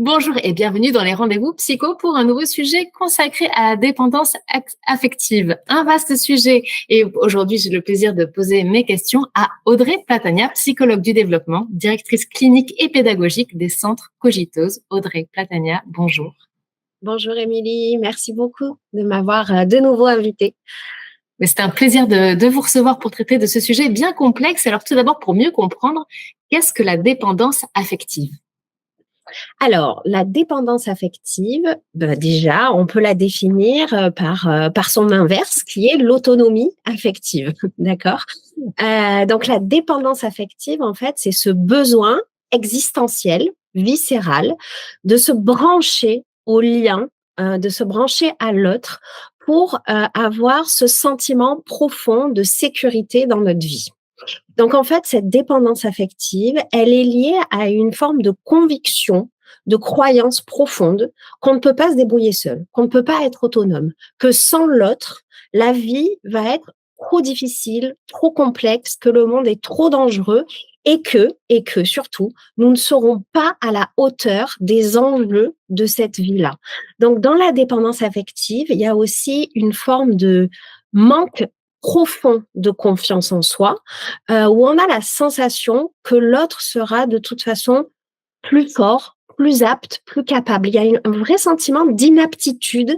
Bonjour et bienvenue dans les rendez-vous psycho pour un nouveau sujet consacré à la dépendance affective. Un vaste sujet et aujourd'hui j'ai le plaisir de poser mes questions à Audrey Platania, psychologue du développement, directrice clinique et pédagogique des centres Cogitose. Audrey Platania, bonjour. Bonjour Émilie, merci beaucoup de m'avoir de nouveau invitée. C'est un plaisir de vous recevoir pour traiter de ce sujet bien complexe. Alors tout d'abord, pour mieux comprendre, qu'est-ce que la dépendance affective ? Alors, la dépendance affective, déjà, on peut la définir par son inverse, qui est l'autonomie affective, d'accord? Donc, la dépendance affective, en fait, c'est ce besoin existentiel, viscéral, de se brancher au lien, de se brancher à l'autre pour avoir ce sentiment profond de sécurité dans notre vie. Donc, en fait, cette dépendance affective, elle est liée à une forme de conviction, de croyance profonde qu'on ne peut pas se débrouiller seul, qu'on ne peut pas être autonome, que sans l'autre, la vie va être trop difficile, trop complexe, que le monde est trop dangereux et que surtout, nous ne serons pas à la hauteur des enjeux de cette vie-là. Donc, dans la dépendance affective, il y a aussi une forme de manque profond de confiance en soi, où on a la sensation que l'autre sera de toute façon plus fort, plus apte, plus capable. Il y a un vrai sentiment d'inaptitude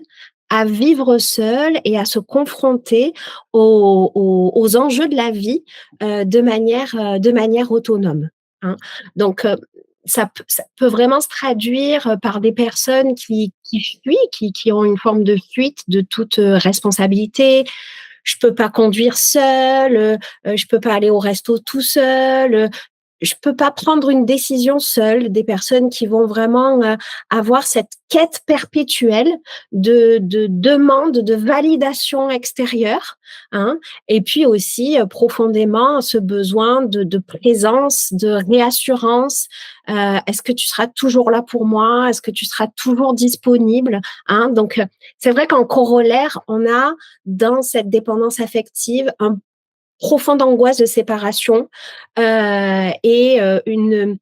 à vivre seul et à se confronter aux enjeux de la vie de manière autonome. Hein. Donc, ça peut vraiment se traduire par des personnes qui fuient, qui ont une forme de fuite de toute responsabilité. Je peux pas conduire seule, je peux pas aller au resto tout seul, je peux pas prendre une décision seule. Des personnes qui vont vraiment avoir cette quête perpétuelle de demande, de validation extérieure, hein, et puis aussi profondément ce besoin de présence, de réassurance. Est-ce que tu seras toujours là pour moi? Est-ce que tu seras toujours disponible? Hein? Donc, c'est vrai qu'en corollaire, on a dans cette dépendance affective un profonde angoisse de séparation et une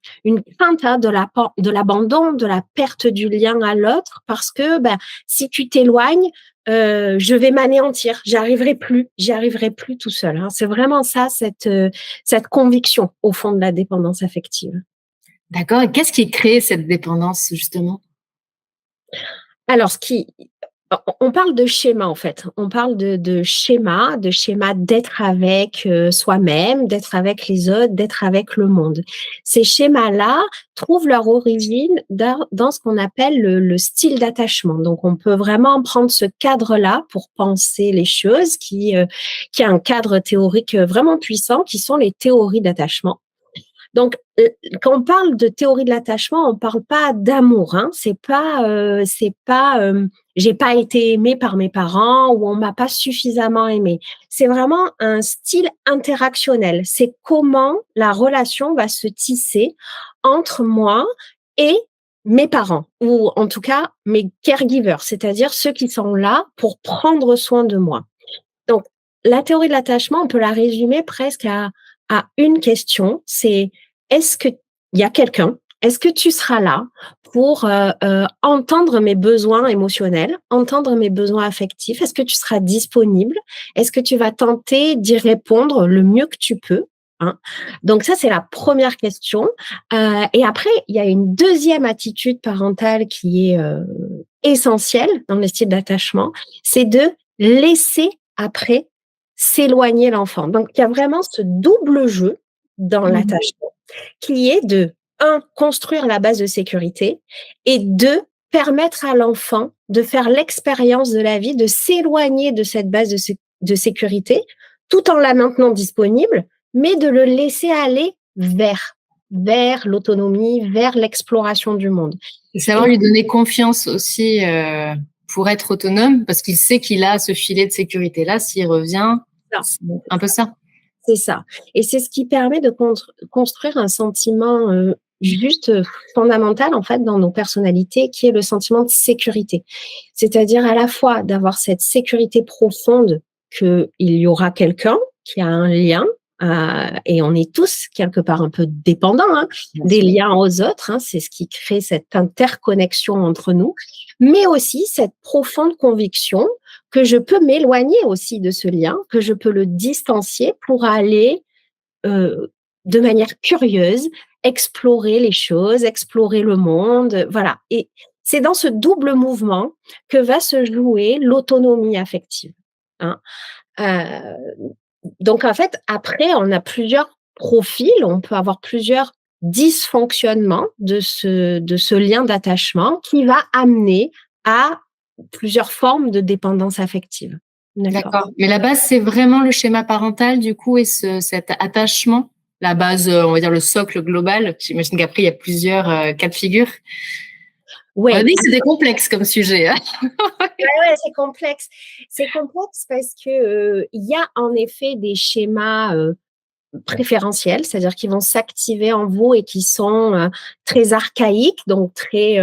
crainte de l'abandon, de la perte du lien à l'autre, parce que si tu t'éloignes, je vais m'anéantir, j'y arriverai plus tout seul. Hein. C'est vraiment ça, cette conviction au fond de la dépendance affective. D'accord. Et qu'est-ce qui crée cette dépendance, justement ? Alors, on parle de schéma en fait. On parle de schéma d'être avec soi-même, d'être avec les autres, d'être avec le monde. Ces schémas-là trouvent leur origine dans ce qu'on appelle le style d'attachement. Donc, on peut vraiment prendre ce cadre-là pour penser les choses, qui est un cadre théorique vraiment puissant, qui sont les théories d'attachement. Donc, quand on parle de théorie de l'attachement, on parle pas d'amour. Hein. C'est pas, j'ai pas été aimée par mes parents ou on m'a pas suffisamment aimée. C'est vraiment un style interactionnel. C'est comment la relation va se tisser entre moi et mes parents, ou en tout cas mes caregivers, c'est-à-dire ceux qui sont là pour prendre soin de moi. Donc, la théorie de l'attachement, on peut la résumer presque à une question, c'est est-ce qu'il y a quelqu'un, est-ce que tu seras là pour entendre mes besoins émotionnels, entendre mes besoins affectifs, est-ce que tu seras disponible, est-ce que tu vas tenter d'y répondre le mieux que tu peux, hein. Donc ça, c'est la première question. Et après, il y a une deuxième attitude parentale qui est essentielle dans le style d'attachement, c'est de laisser après s'éloigner l'enfant. Donc, il y a vraiment ce double jeu dans l'attachement qui est de, un, construire la base de sécurité et deux, permettre à l'enfant de faire l'expérience de la vie, de s'éloigner de cette base de sécurité tout en la maintenant disponible, mais de le laisser aller vers l'autonomie, vers l'exploration du monde. Et savoir lui donner confiance aussi pour être autonome, parce qu'il sait qu'il a ce filet de sécurité-là, s'il revient, c'est un peu ça. C'est ça. Et c'est ce qui permet de construire un sentiment juste fondamental, en fait, dans nos personnalités, qui est le sentiment de sécurité. C'est-à-dire à la fois d'avoir cette sécurité profonde qu'il y aura quelqu'un qui a un lien et on est tous quelque part un peu dépendants des liens aux autres. C'est ce qui crée cette interconnexion entre nous, mais aussi cette profonde conviction que je peux m'éloigner aussi de ce lien, que je peux le distancier pour aller de manière curieuse explorer les choses, explorer le monde, voilà. Et c'est dans ce double mouvement que va se jouer l'autonomie affective. Euh, donc, en fait, après, on a plusieurs profils, on peut avoir plusieurs dysfonctionnements de ce lien d'attachement qui va amener à plusieurs formes de dépendance affective. D'accord. Mais la base, c'est vraiment le schéma parental, du coup, et cet attachement, la base, on va dire le socle global. J'imagine qu'après, il y a plusieurs cas de figure. Ouais. On a dit que c'était complexe comme sujet. Ouais, c'est complexe. C'est complexe parce que il y a en effet des schémas préférentiels, c'est-à-dire qui vont s'activer en vous et qui sont très archaïques, donc très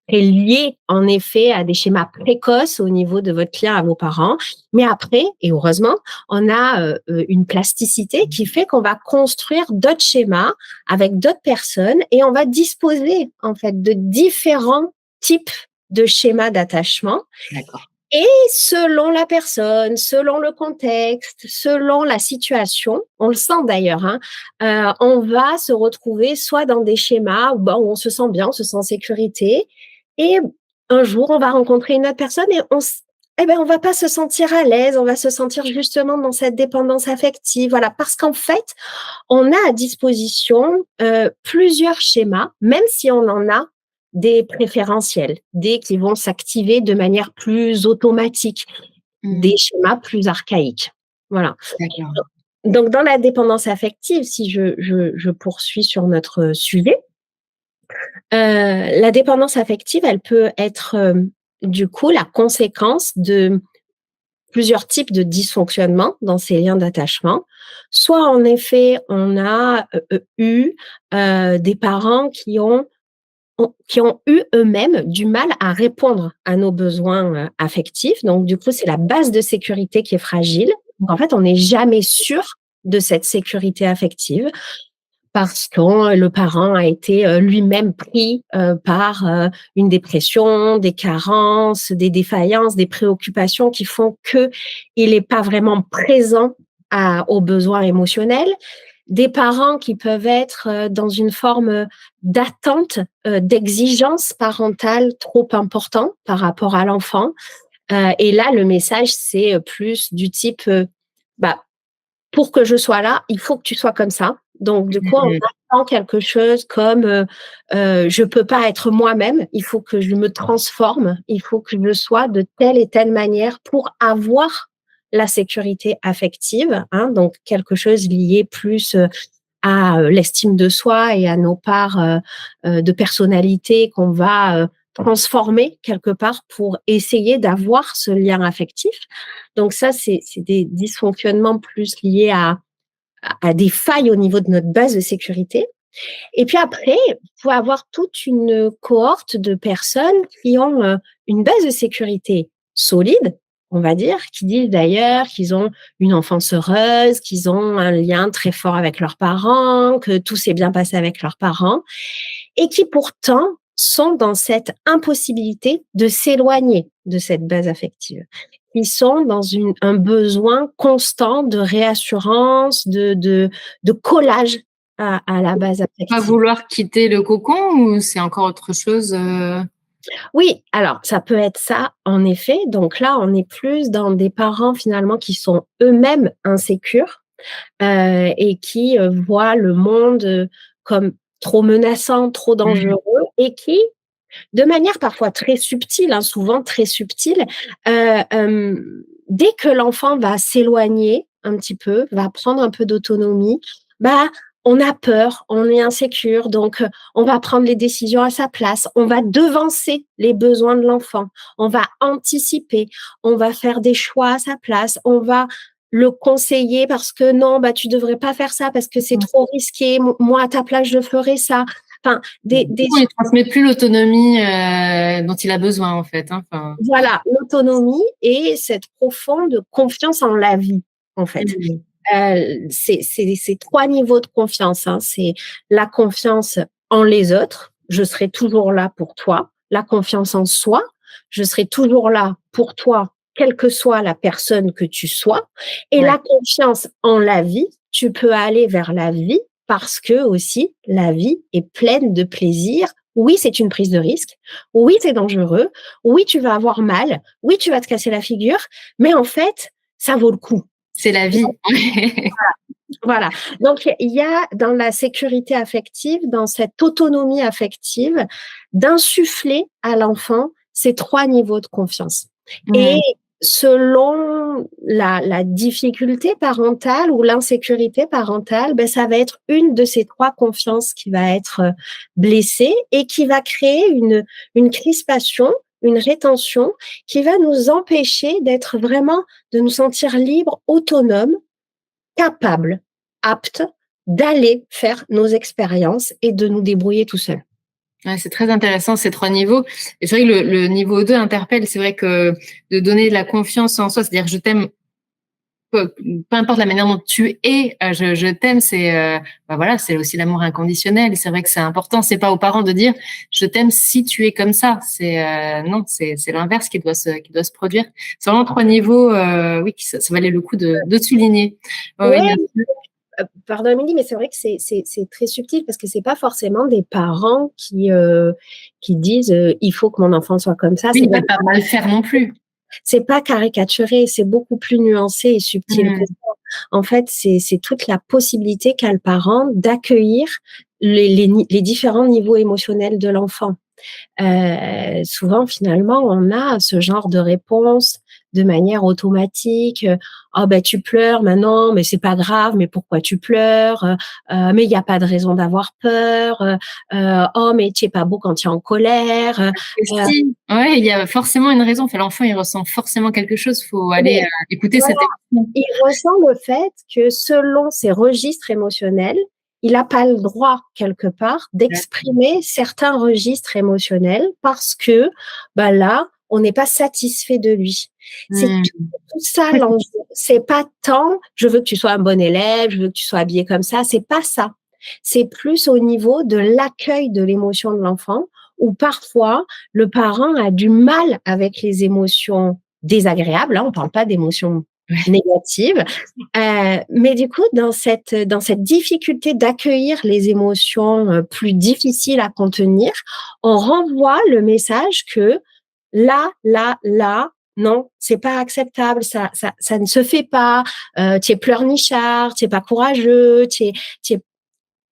liés en effet à des schémas précoces au niveau de votre lien à vos parents. Mais après, et heureusement, on a une plasticité qui fait qu'on va construire d'autres schémas avec d'autres personnes et on va disposer en fait de différents types de schémas d'attachement. D'accord. Et selon la personne, selon le contexte, selon la situation, on le sent d'ailleurs, on va se retrouver soit dans des schémas où on se sent bien, on se sent en sécurité, et un jour on va rencontrer une autre personne et on va pas se sentir à l'aise, on va se sentir justement dans cette dépendance affective, voilà, parce qu'en fait, on a à disposition plusieurs schémas, même si on en a des préférentiels, des qui vont s'activer de manière plus automatique, des schémas plus archaïques. Voilà. D'accord. Donc, dans la dépendance affective, si je poursuis sur notre sujet, la dépendance affective, elle peut être du coup la conséquence de plusieurs types de dysfonctionnements dans ces liens d'attachement. Soit en effet, on a eu des parents qui ont eu eux-mêmes du mal à répondre à nos besoins affectifs. Donc, du coup, c'est la base de sécurité qui est fragile. Donc, en fait, on n'est jamais sûr de cette sécurité affective parce que le parent a été lui-même pris par une dépression, des carences, des défaillances, des préoccupations qui font qu'il n'est pas vraiment présent aux besoins émotionnels. Des parents qui peuvent être dans une forme d'attente, d'exigence parentale trop important par rapport à l'enfant. Et là, le message, c'est plus du type pour que je sois là, il faut que tu sois comme ça. Donc, du coup, on attend quelque chose comme je peux pas être moi-même, il faut que je me transforme, il faut que je sois de telle et telle manière pour avoir la sécurité affective, donc quelque chose lié plus à l'estime de soi et à nos parts de personnalité qu'on va transformer quelque part pour essayer d'avoir ce lien affectif. Donc ça, c'est des dysfonctionnements plus liés à des failles au niveau de notre base de sécurité. Et puis après, il faut avoir toute une cohorte de personnes qui ont une base de sécurité solide, on va dire, qui disent d'ailleurs qu'ils ont une enfance heureuse, qu'ils ont un lien très fort avec leurs parents, que tout s'est bien passé avec leurs parents, et qui pourtant sont dans cette impossibilité de s'éloigner de cette base affective. Ils sont dans un besoin constant de réassurance, de collage à la base affective. Pas vouloir quitter le cocon ou c'est encore autre chose Oui, alors ça peut être ça, en effet. Donc là, on est plus dans des parents finalement qui sont eux-mêmes insécures et qui voient le monde comme trop menaçant, trop dangereux et qui, de manière parfois très subtile, souvent très subtile, dès que l'enfant va s'éloigner un petit peu, va prendre un peu d'autonomie, on a peur, on est insécure, donc on va prendre les décisions à sa place, on va devancer les besoins de l'enfant, on va anticiper, on va faire des choix à sa place, on va le conseiller parce que non, tu devrais pas faire ça parce que c'est trop risqué, moi à ta place je ferais ça. Enfin, il ne transmet plus l'autonomie dont il a besoin en fait. Voilà, l'autonomie et cette profonde confiance en la vie. en fait. Mmh. C'est 3 niveaux de confiance, hein. C'est la confiance en les autres, je serai toujours là pour toi. La confiance en soi, je serai toujours là pour toi, quelle que soit la personne que tu sois. Et Ouais. la confiance en la vie, tu peux aller vers la vie parce que aussi la vie est pleine de plaisir. Oui, c'est une prise de risque. Oui, c'est dangereux. Oui, tu vas avoir mal. Oui, tu vas te casser la figure. Mais en fait, ça vaut le coup. C'est la vie. Voilà. Donc, il y a dans la sécurité affective, dans cette autonomie affective, d'insuffler à l'enfant ces 3 niveaux de confiance. Et Mmh. selon la difficulté parentale ou l'insécurité parentale, ben, ça va être une de ces 3 confiances qui va être blessée et qui va créer une crispation, une rétention qui va nous empêcher d'être vraiment, de nous sentir libres, autonomes, capables, aptes d'aller faire nos expériences et de nous débrouiller tout seuls. Ouais, c'est très intéressant ces 3 niveaux et c'est vrai que le niveau 2 interpelle. C'est vrai que de donner de la confiance en soi, c'est-à-dire je t'aime peu importe la manière dont tu es, je t'aime, bah, voilà, c'est aussi l'amour inconditionnel et c'est vrai que c'est important. C'est pas aux parents de dire: «Je t'aime si tu es comme ça». Non, c'est l'inverse qui doit se produire. C'est vraiment 3 niveaux, oui, ça valait le coup de souligner. Ouais, ouais, Ouais, merci. pardon Amélie, mais c'est vrai que c'est très subtil parce que c'est pas forcément des parents qui disent, «Il faut que mon enfant soit comme ça». Oui, ils veulent pas mal faire non plus. C'est pas caricaturé, c'est beaucoup plus nuancé et subtil que Mmh. ça. En fait, c'est toute la possibilité qu'a le parent d'accueillir les différents niveaux émotionnels de l'enfant. Souvent, finalement, on a ce genre de réponse de manière automatique. «Oh ben tu pleures maintenant, mais c'est pas grave, mais pourquoi tu pleures? Mais il y a pas de raison d'avoir peur. Oh mais tu es pas beau quand tu es en colère». Et si, ouais, il y a forcément une raison. Enfin, l'enfant, il ressent forcément quelque chose. Faut aller, Mais écouter voilà, cette émotion. il ressent le fait que selon ses registres émotionnels, il n'a pas le droit quelque part Ouais. d'exprimer certains registres émotionnels parce que, bah, là, on n'est pas satisfait de lui. C'est tout Mmh. tout ça l'enjeu. C'est pas tant: «Je veux que tu sois un bon élève, je veux que tu sois habillé comme ça», c'est pas ça. C'est plus au niveau de l'accueil de l'émotion de l'enfant où parfois le parent a du mal avec les émotions désagréables, hein, on parle pas d'émotions Ouais. négatives, mais du coup dans cette difficulté d'accueillir les émotions, plus difficiles à contenir, on renvoie le message que là, non, c'est pas acceptable, ça ne se fait pas, tu es pleurnichard, tu es pas courageux, tu es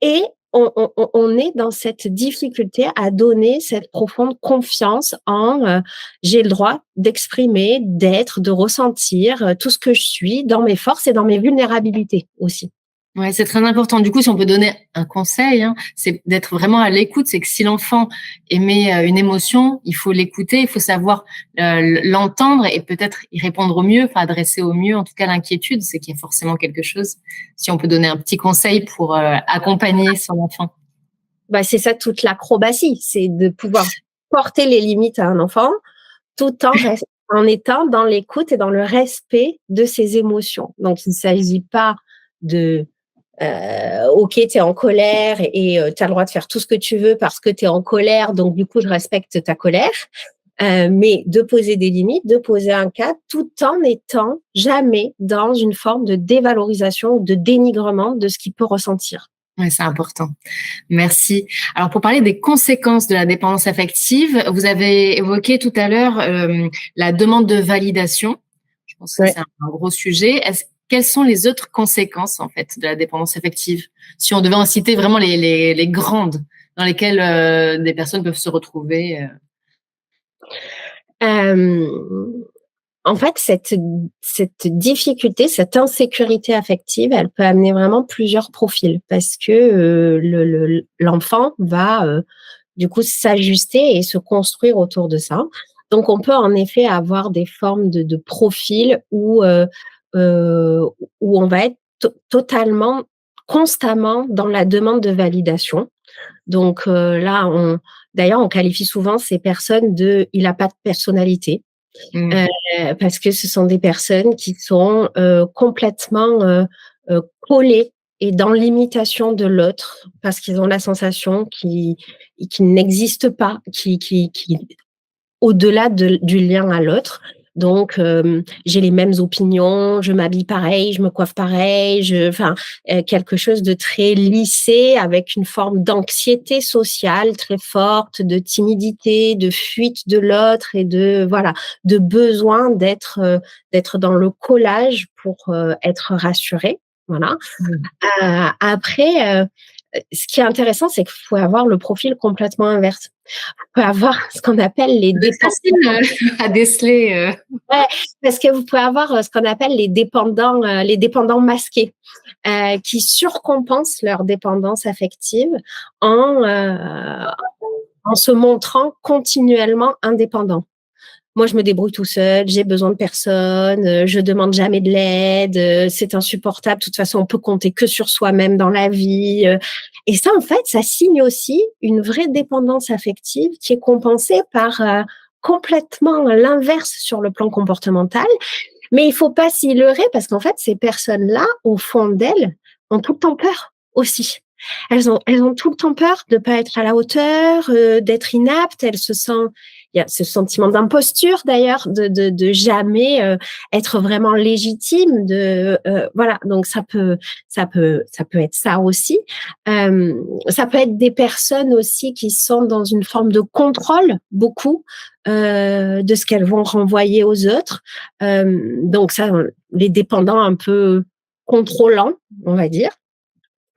et on est dans cette difficulté à donner cette profonde confiance en, j'ai le droit d'exprimer, d'être, de ressentir, tout ce que je suis dans mes forces et dans mes vulnérabilités aussi. Ouais, c'est très important. Du coup, si on peut donner un conseil, hein, c'est d'être vraiment à l'écoute. C'est que si l'enfant émet une émotion, il faut l'écouter, il faut savoir l'entendre et peut-être y répondre au mieux, enfin adresser au mieux, en tout cas l'inquiétude, c'est qu'il y a forcément quelque chose. Si on peut donner un petit conseil pour accompagner son enfant. Bah, c'est ça toute l'acrobatie, c'est de pouvoir porter les limites à un enfant, tout en étant dans l'écoute et dans le respect de ses émotions. Donc il ne s'agit pas de OK, tu es en colère et tu as le droit de faire tout ce que tu veux parce que tu es en colère, donc du coup, je respecte ta colère. Mais de poser des limites, de poser un cadre, tout en étant jamais dans une forme de dévalorisation ou de dénigrement de ce qu'il peut ressentir. Ouais, c'est important. Merci. Alors, pour parler des conséquences de la dépendance affective, vous avez évoqué tout à l'heure la demande de validation. Je pense que Ouais. c'est un gros sujet. Quelles sont les autres conséquences, en fait, de la dépendance affective? Si on devait en citer vraiment les grandes dans lesquelles des personnes peuvent se retrouver. Hem, En fait, cette difficulté, cette insécurité affective, elle peut amener vraiment plusieurs profils parce que, l'enfant va, du coup s'ajuster et se construire autour de ça. Donc on peut en effet avoir des formes de profils heu, où on va être totalement, constamment dans la demande de validation. Donc là, d'ailleurs, on qualifie souvent ces personnes de: «Il a pas de personnalité». Mmh. Parce que ce sont des personnes qui sont complètement collées et dans l'imitation de l'autre, parce qu'ils ont la sensation qu'il n'existe pas, qui au-delà du lien à l'autre. Donc, j'ai les mêmes opinions, je m'habille pareil, je me coiffe pareil, quelque chose de très lissé avec une forme d'anxiété sociale très forte, de timidité, de fuite de l'autre et de besoin d'être dans le collage pour être rassuré. Voilà. Mmh. Après, ce qui est intéressant, c'est qu'il faut avoir le profil complètement inverse. On peut avoir ce qu'on appelle les Ça doit être dépendants. facile, à déceler, Ouais, parce que vous pouvez avoir ce qu'on appelle les dépendants masqués, qui surcompensent leur dépendance affective en, euh, en se montrant continuellement indépendants. Moi, je me débrouille tout seul, j'ai besoin de personne, je demande jamais de l'aide, c'est insupportable. De toute façon, on peut compter que sur soi-même dans la vie. Et ça, en fait, ça signe aussi une vraie dépendance affective qui est compensée par complètement l'inverse sur le plan comportemental. Mais il faut pas s'y leurrer parce qu'en fait, ces personnes-là, au fond d'elles, ont tout le temps peur aussi. Elles ont tout le temps peur de pas être à la hauteur, d'être inaptes. Il y a ce sentiment d'imposture d'ailleurs, de jamais être vraiment légitime. Voilà, donc ça peut être ça aussi. Ça peut être des personnes aussi qui sont dans une forme de contrôle beaucoup de ce qu'elles vont renvoyer aux autres. Donc ça, les dépendants un peu contrôlants, on va dire.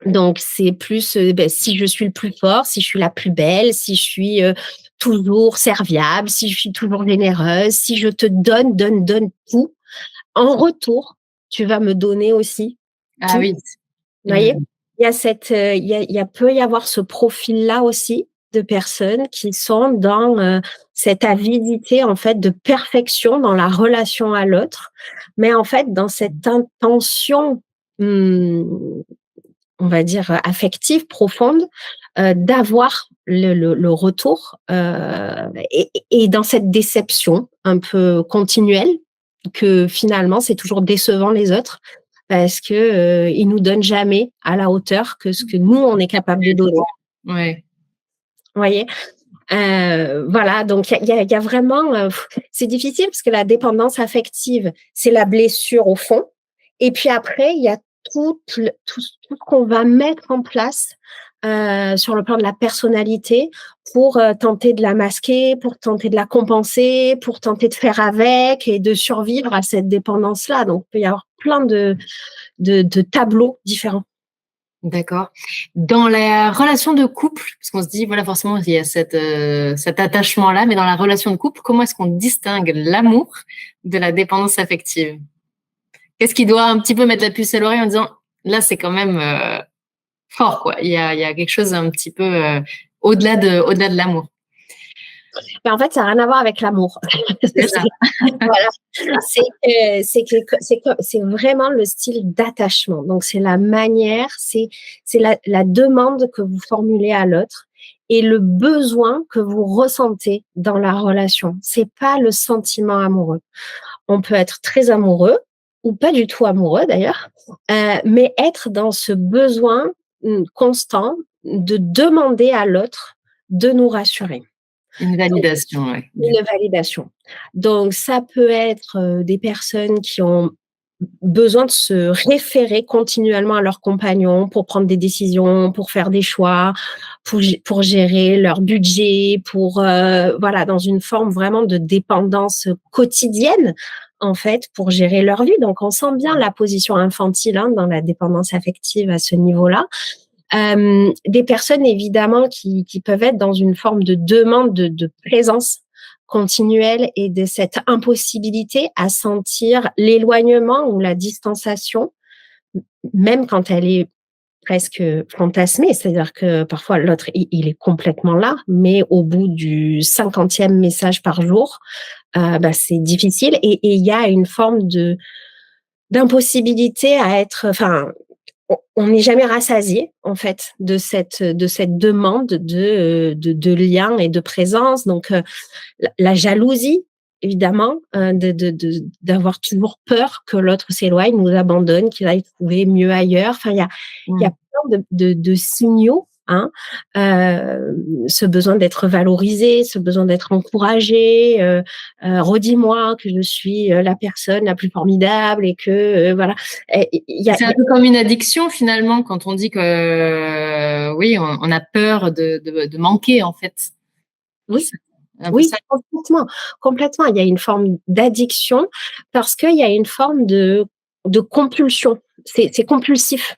Donc c'est plus si je suis le plus fort, si je suis la plus belle, si je suis toujours serviable, si je suis toujours généreuse, si je te donne tout, en retour, tu vas me donner aussi ah tout. oui. Vous voyez? Mmh. Peut y avoir ce profil-là aussi de personnes qui sont dans cette avidité en fait de perfection dans la relation à l'autre, mais en fait dans cette intention, on va dire affective profonde, d'avoir le retour et dans cette déception un peu continuelle que finalement c'est toujours décevant les autres parce que ils nous donnent jamais à la hauteur que ce que nous on est capable de donner. Ouais. Vous voyez? Voilà, donc il y a vraiment, c'est difficile parce que la dépendance affective, c'est la blessure au fond. Et puis après, il y a tout ce qu'on va mettre en place sur le plan de la personnalité pour tenter de la masquer, pour tenter de la compenser, pour tenter de faire avec et de survivre à cette dépendance-là. Donc, il peut y avoir plein de tableaux différents. D'accord. Dans la relation de couple, parce qu'on se dit, voilà, forcément, il y a cet attachement-là, mais dans la relation de couple, comment est-ce qu'on distingue l'amour de la dépendance affective? Qu'est-ce qui doit un petit peu mettre la puce à l'oreille en disant, là, c'est quand même fort, quoi. Il y a quelque chose un petit peu au-delà de l'amour. Mais en fait, ça n'a rien à voir avec l'amour. C'est ça. Voilà. C'est vraiment le style d'attachement. Donc, c'est la manière, c'est la demande que vous formulez à l'autre et le besoin que vous ressentez dans la relation. C'est pas le sentiment amoureux. On peut être très amoureux ou pas du tout amoureux d'ailleurs, mais être dans ce besoin constant de demander à l'autre de nous rassurer. Une validation, ouais. Une validation. Donc, ça peut être des personnes qui ont besoin de se référer continuellement à leur compagnon pour prendre des décisions, pour faire des choix, pour gérer leur budget, voilà, dans une forme vraiment de dépendance quotidienne, en fait, pour gérer leur vie. Donc, on sent bien la position infantile dans la dépendance affective à ce niveau-là. Des personnes évidemment qui peuvent être dans une forme de demande de présence continuelle et de cette impossibilité à sentir l'éloignement ou la distanciation, même quand elle est presque fantasmée, c'est-à-dire que parfois l'autre il est complètement là, mais au bout du 50e message par jour, c'est difficile et il y a une forme d'impossibilité à être, enfin, on n'est jamais rassasié en fait de cette demande de lien et de présence. Donc la jalousie évidemment, d'avoir toujours peur que l'autre s'éloigne, nous abandonne, qu'il aille trouver mieux ailleurs. Enfin, il y a plein de signaux, hein. Ce besoin d'être valorisé, ce besoin d'être encouragé. Redis-moi que je suis la personne la plus formidable et que voilà. C'est un peu comme une addiction finalement quand on dit que oui, on a peur de manquer en fait. Oui. Oui, complètement. Il y a une forme d'addiction parce qu'il y a une forme de compulsion. C'est compulsif.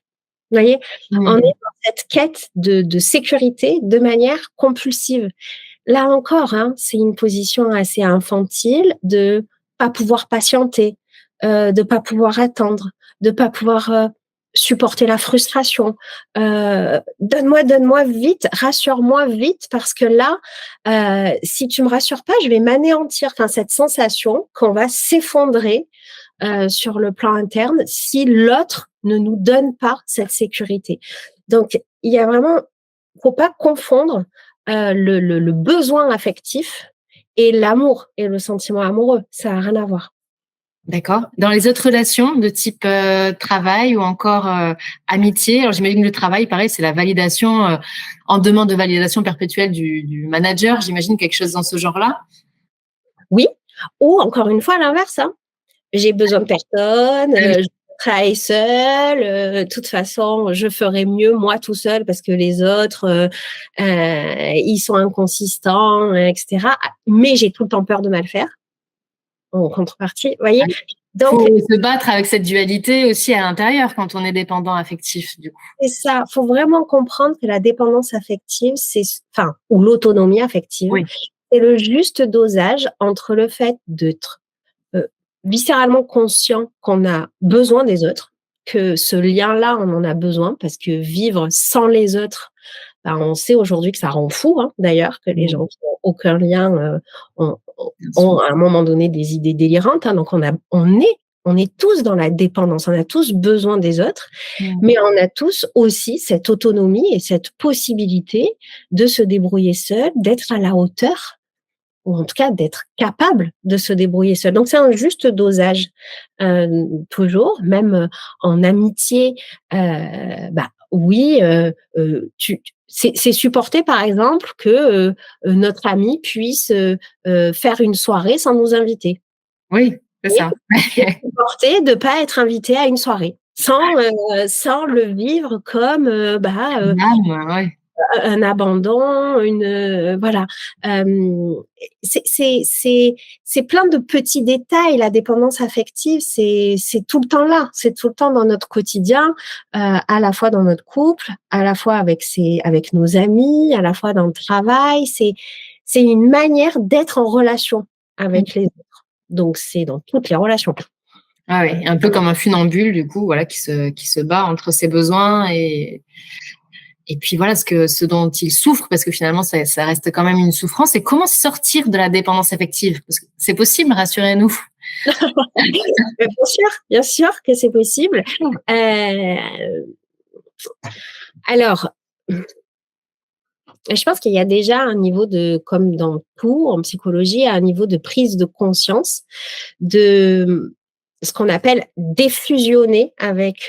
Vous voyez, on est dans cette quête de sécurité de manière compulsive. Là encore, hein, c'est une position assez infantile de pas pouvoir patienter, de pas pouvoir attendre, de pas pouvoir supporter la frustration. Donne-moi vite, rassure-moi vite, parce que là, si tu me rassures pas, je vais m'anéantir. Enfin, cette sensation qu'on va s'effondrer sur le plan interne si l'autre ne nous donne pas cette sécurité. Donc, il y a vraiment, faut pas confondre le besoin affectif et l'amour et le sentiment amoureux. Ça n'a rien à voir. D'accord. Dans les autres relations de type travail ou encore amitié, alors j'imagine que le travail, pareil, c'est la validation en demande de validation perpétuelle du manager. J'imagine quelque chose dans ce genre-là. Oui. Ou encore une fois, à l'inverse. Hein. J'ai besoin de personne. Je travaille seule. De toute façon, je ferai mieux moi tout seul parce que les autres, ils sont inconsistants, etc. Mais j'ai tout le temps peur de mal faire. En contrepartie, vous voyez. Donc, faut se battre avec cette dualité aussi à l'intérieur quand on est dépendant affectif, du coup. C'est ça. Faut vraiment comprendre que la dépendance affective, ou l'autonomie affective, c'est le juste dosage entre le fait d'être viscéralement conscient qu'on a besoin des autres, que ce lien-là, on en a besoin parce que vivre sans les autres, on sait aujourd'hui que ça rend fou, hein, d'ailleurs, que les gens qui n'ont aucun lien ont à un moment donné des idées délirantes. Hein, donc on est tous dans la dépendance, on a tous besoin des autres, mais on a tous aussi cette autonomie et cette possibilité de se débrouiller seul, d'être à la hauteur, ou en tout cas d'être capable de se débrouiller seul. Donc c'est un juste dosage, toujours, même en amitié. Oui, c'est supporter par exemple que notre ami puisse faire une soirée sans nous inviter. Oui, c'est ça. C'est supporter de pas être invité à une soirée sans le vivre comme un abandon, voilà. C'est plein de petits détails. La dépendance affective, c'est tout le temps là, c'est tout le temps dans notre quotidien, à la fois dans notre couple, à la fois avec nos amis, à la fois dans le travail. C'est une manière d'être en relation avec les autres. Donc c'est dans toutes les relations. Ah oui, un peu comme un funambule du coup, voilà, qui se bat entre ses besoins et puis voilà ce dont il souffre, parce que finalement ça reste quand même une souffrance. Et comment sortir de la dépendance affective? Parce que c'est possible, rassurez-nous. Bien sûr que c'est possible. Alors, je pense qu'il y a déjà un niveau comme dans tout en psychologie, un niveau de prise de conscience de ce qu'on appelle défusionner avec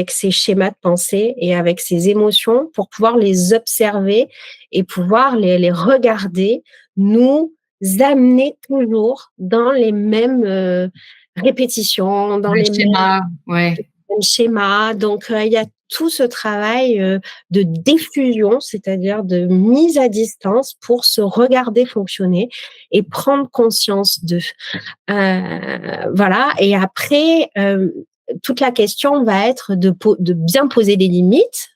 ces schémas de pensée et avec ces émotions pour pouvoir les observer et pouvoir les regarder, nous amener toujours dans les mêmes répétitions, dans les schémas, mêmes schémas. Donc, il y a tout ce travail de diffusion, c'est-à-dire de mise à distance pour se regarder fonctionner et prendre conscience de. Voilà. Et après, toute la question va être de bien poser des limites,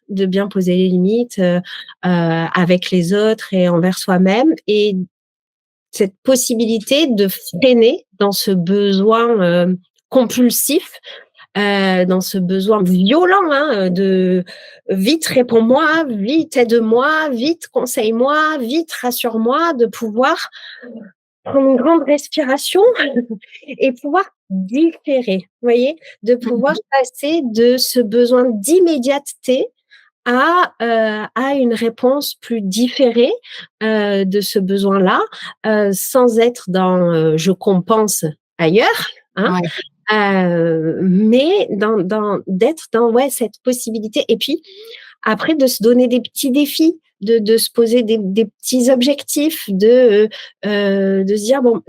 avec les autres et envers soi-même, et cette possibilité de freiner dans ce besoin compulsif, dans ce besoin violent de vite réponds-moi, vite aide-moi, vite conseille-moi, vite rassure-moi, de pouvoir prendre une grande respiration et pouvoir différer, vous voyez, de pouvoir passer de ce besoin d'immédiateté à une réponse plus différée de ce besoin-là, sans être dans je compense ailleurs, hein, Ouais. mais d'être dans ouais cette possibilité. Et puis après de se donner des petits défis, de se poser des petits objectifs, de se dire bon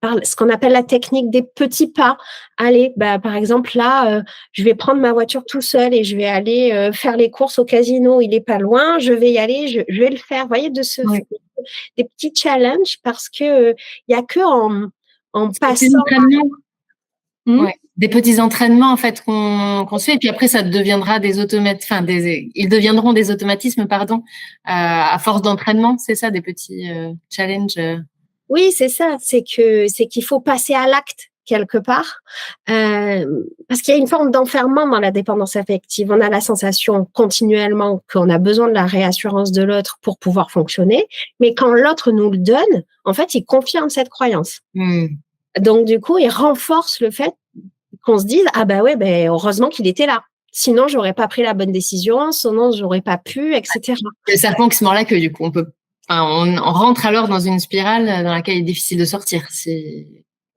par ce qu'on appelle la technique des petits pas. Allez, bah, par exemple, là, je vais prendre ma voiture tout seul et je vais aller faire les courses au casino. Il est pas loin, je vais y aller, je vais le faire. Vous voyez, de se Ouais. des petits challenges parce que il y a que en Des petits passant. entraînements. Mmh, Ouais. Des petits entraînements en fait qu'on se fait et puis après ça deviendra ils deviendront des automatismes pardon à force d'entraînement, c'est ça, des petits challenges. oui, c'est ça. C'est qu'il faut passer à l'acte quelque part, parce qu'il y a une forme d'enfermement dans la dépendance affective. On a la sensation continuellement qu'on a besoin de la réassurance de l'autre pour pouvoir fonctionner, mais quand l'autre nous le donne, en fait, il confirme cette croyance. Mmh. Donc du coup, il renforce le fait qu'on se dise: «Ah bah ouais, beh, heureusement qu'il était là. Sinon, j'aurais pas pris la bonne décision, sinon j'aurais pas pu» et cetera. Le serpent qui se mord la queue du coup, on rentre alors dans une spirale dans laquelle il est difficile de sortir.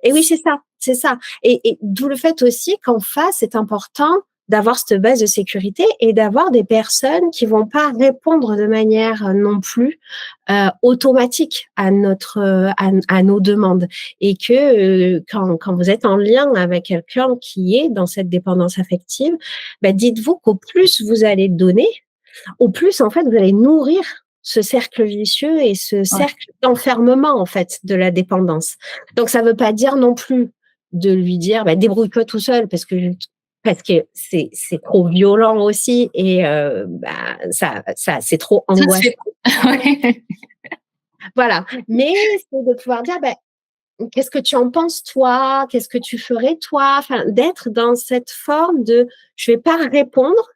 Et oui, c'est ça. Et d'où le fait aussi qu'en face, c'est important d'avoir cette base de sécurité et d'avoir des personnes qui vont pas répondre de manière non plus automatique à à nos demandes. Et que quand vous êtes en lien avec quelqu'un qui est dans cette dépendance affective, bah, dites-vous qu'au plus vous allez donner, au plus, en fait, vous allez nourrir ce cercle vicieux et ce Ouais. cercle d'enfermement, en fait, de la dépendance. Donc, ça ne veut pas dire non plus de lui dire, bah, débrouille-toi tout seul parce que c'est trop violent aussi et bah, ça c'est trop Ça se angoissant. fait pas. Ouais. Voilà. Mais c'est de pouvoir dire, bah, qu'est-ce que tu en penses toi? Qu'est-ce que tu ferais toi? Enfin, d'être dans cette forme de, je vais pas répondre,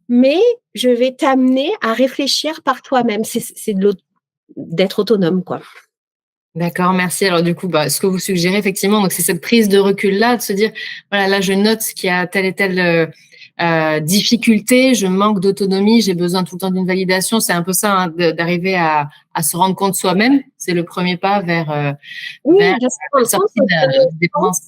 mais je vais t'amener à réfléchir par toi-même. C'est d'être autonome, quoi. D'accord, merci. Alors du coup, ce que vous suggérez effectivement, donc c'est cette prise de recul-là, de se dire, voilà, là je note qu'il y a telle et telle difficulté, je manque d'autonomie, j'ai besoin tout le temps d'une validation. C'est un peu ça, hein, d'arriver à se rendre compte soi-même. C'est le premier pas Oui, vers de se la rendre compte sortie que ce de ne la sont dépendance.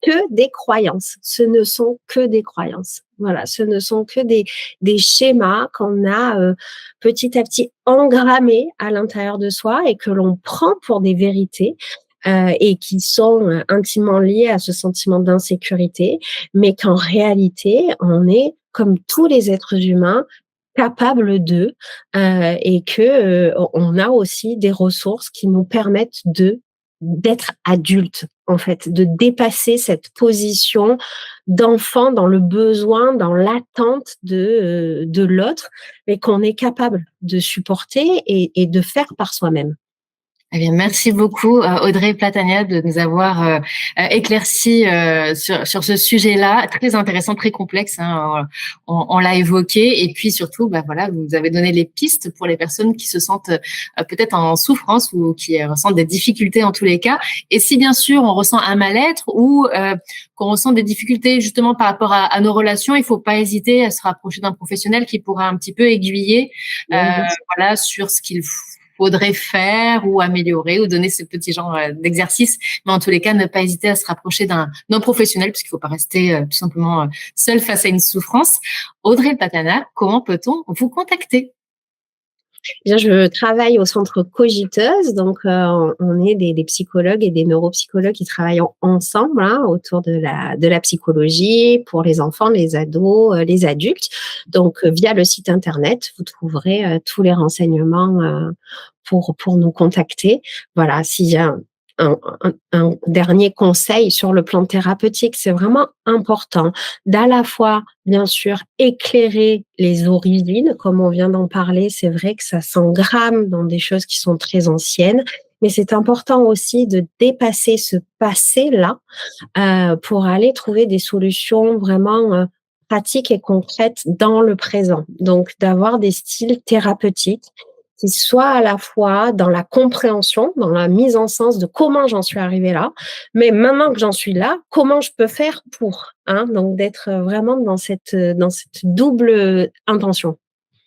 que des croyances. Ce ne sont que des croyances. Voilà, ce ne sont que des schémas qu'on a petit à petit engrammés à l'intérieur de soi et que l'on prend pour des vérités. Et qui sont intimement liés à ce sentiment d'insécurité, mais qu'en réalité, on est, comme tous les êtres humains, capable d'eux, et que on a aussi des ressources qui nous permettent d'être adultes, en fait, de dépasser cette position d'enfant dans le besoin, dans l'attente de l'autre, mais qu'on est capable de supporter et de faire par soi-même. Eh bien, merci beaucoup, Audrey Platania, de nous avoir éclairci sur ce sujet-là, très intéressant, très complexe. Hein, on l'a évoqué, et puis surtout, voilà, vous avez donné les pistes pour les personnes qui se sentent peut-être en souffrance ou qui ressentent des difficultés en tous les cas. Et si bien sûr on ressent un mal-être ou qu'on ressent des difficultés justement par rapport à nos relations, il faut pas hésiter à se rapprocher d'un professionnel qui pourra un petit peu aiguiller, Oui, bien sûr. voilà, sur ce qu'il faudrait faire ou améliorer ou donner ce petit genre d'exercice. Mais en tous les cas, ne pas hésiter à se rapprocher d'un professionnel puisqu'il ne faut pas rester tout simplement seul face à une souffrance. Audrey Patana, comment peut-on vous contacter? Bien, je travaille au centre Cogiteuse, donc on est des psychologues et des neuropsychologues qui travaillent ensemble hein, autour de la psychologie pour les enfants, les ados, les adultes. Donc via le site internet, vous trouverez tous les renseignements pour nous contacter. Voilà, s'il y a un dernier conseil sur le plan thérapeutique, c'est vraiment important d'à la fois, bien sûr, éclairer les origines, comme on vient d'en parler. C'est vrai que ça s'engramme dans des choses qui sont très anciennes, mais c'est important aussi de dépasser ce passé-là pour aller trouver des solutions vraiment pratiques et concrètes dans le présent. Donc, d'avoir des styles thérapeutiques qui soit à la fois dans la compréhension, dans la mise en sens de comment j'en suis arrivée là, mais maintenant que j'en suis là, comment je peux faire pour, hein? Donc d'être, vraiment dans cette double, intention.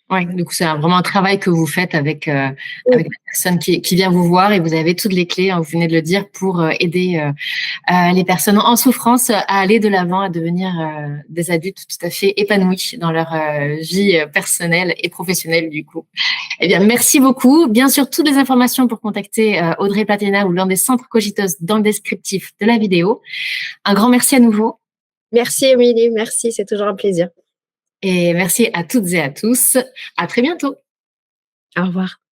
Ouais, du coup, c'est vraiment un travail que vous faites Oui, avec la personne qui vient vous voir et vous avez toutes les clés, hein, vous venez de le dire, pour aider les personnes en souffrance à aller de l'avant, à devenir des adultes tout à fait épanouis dans leur vie personnelle et professionnelle, du coup. Eh bien, merci beaucoup. Bien sûr, toutes les informations pour contacter Audrey Platena ou l'un des centres Cogitos dans le descriptif de la vidéo. Un grand merci à nouveau merci Émilie, merci, c'est toujours un plaisir. et merci à toutes et à tous. À très bientôt. Au revoir.